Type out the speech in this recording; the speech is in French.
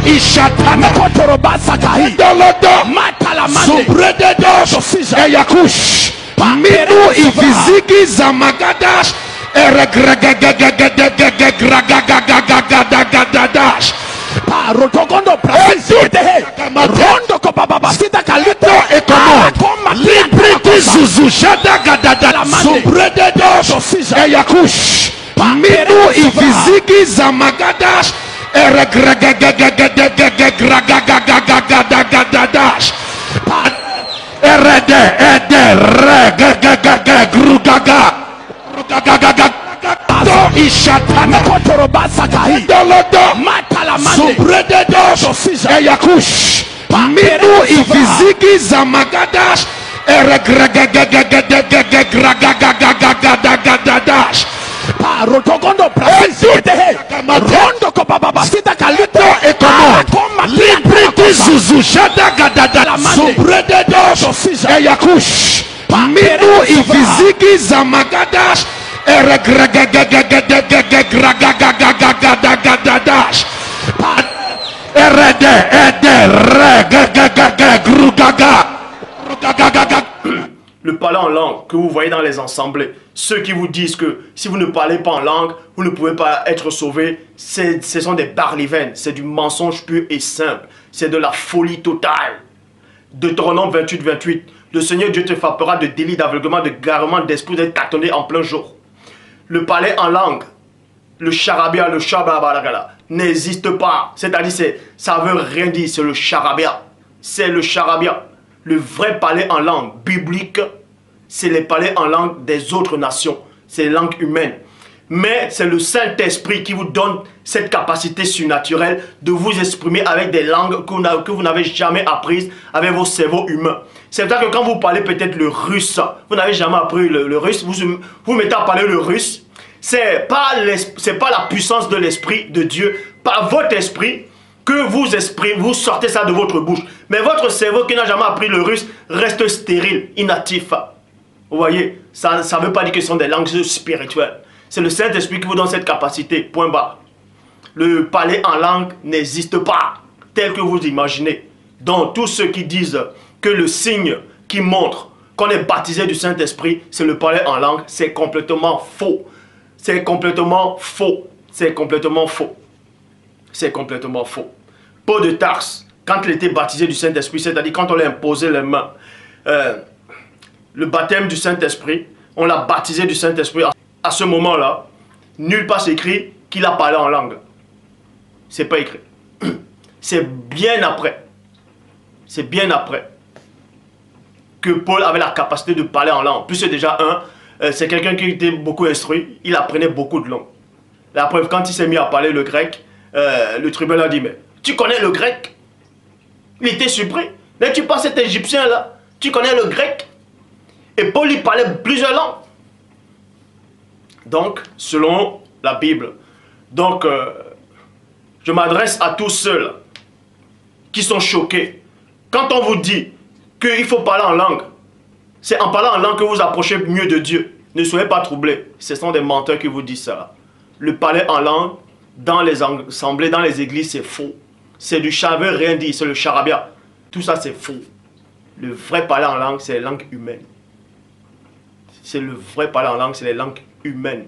ishatana dolodo subrededo eyakush minu ifiziki zamagadas eregragagagagagagagagagagagagadash rotogondo rondo kobaba sita kalito ekomo libriti zuzu shada gadada subrededo eyakush minu ifiziki zamagadas eregragagagagagagagagagagagagagagagadash ishatana dolodo subrededo eyakush minu ifiziki zamagadas eregragagagagagagagagagagagagagagagadash rotogondo rondo kobaba sita kalito ekomo libriti zuzu shada gadada subrededo eyakush minu ifiziki zamagadas eregragagagagagagagagagagagagagagagadash Le parler en langue que vous voyez dans les assemblées, ceux qui vous disent que si vous ne parlez pas en langue, vous ne pouvez pas être sauvé, ce sont des barlivènes, c'est du mensonge pur et simple, c'est de la folie totale. Deutéronome 28, 28, le Seigneur Dieu te frappera de délit, d'aveuglement, de garement, d'esprit, d'être tâtonné en plein jour. Le parler en langue, le charabia, le shababalagala, n'existe pas. C'est-à-dire, ça veut rien dire, c'est le charabia. C'est le charabia. Le vrai parler en langue biblique, c'est les parler en langue des autres nations. C'est les langues humaines. Mais c'est le Saint-Esprit qui vous donne cette capacité surnaturelle de vous exprimer avec des langues que vous n'avez jamais apprises avec vos cerveaux humains. C'est vrai que quand vous parlez peut-être le russe, vous n'avez jamais appris le russe, vous mettez à parler le russe, c'est pas la puissance de l'Esprit de Dieu, par votre esprit, que vous sortez ça de votre bouche. Mais votre cerveau qui n'a jamais appris le russe reste stérile, inactif. Vous voyez, ça ne veut pas dire que ce sont des langues spirituelles. C'est le Saint-Esprit qui vous donne cette capacité, point barre. Le parler en langue n'existe pas tel que vous imaginez. Donc tous ceux qui disent que le signe qui montre qu'on est baptisé du Saint-Esprit, c'est le parler en langue, c'est complètement faux. C'est complètement faux. C'est complètement faux. C'est complètement faux. Paul de Tarse, quand il était baptisé du Saint-Esprit, c'est-à-dire quand on lui a imposé les mains, le baptême du Saint-Esprit, on l'a baptisé du Saint-Esprit. À ce moment-là, nulle part écrit qu'il a parlé en langue. C'est pas écrit. C'est bien après. C'est bien après que Paul avait la capacité de parler en langue. Plus c'est déjà c'est quelqu'un qui était beaucoup instruit, il apprenait beaucoup de langues. La preuve, quand il s'est mis à parler le grec, le tribunal a dit, mais tu connais le grec? Il était surpris. Mais tu passes cet Égyptien là, tu connais le grec? Et Paul il parlait plusieurs langues. Donc, selon la Bible. Donc, je m'adresse à tous ceux là, qui sont choqués. Quand on vous dit qu'il faut parler en langue, c'est en parlant en langue que vous approchez mieux de Dieu. Ne soyez pas troublés. Ce sont des menteurs qui vous disent ça. Le parler en langue, dans les assemblées, dans les églises, c'est faux. C'est du veut rien dire, c'est le charabia. Tout ça, c'est faux. Le vrai parler en langue, c'est les langues humaines. C'est le vrai parler en langue, c'est les langues humaines.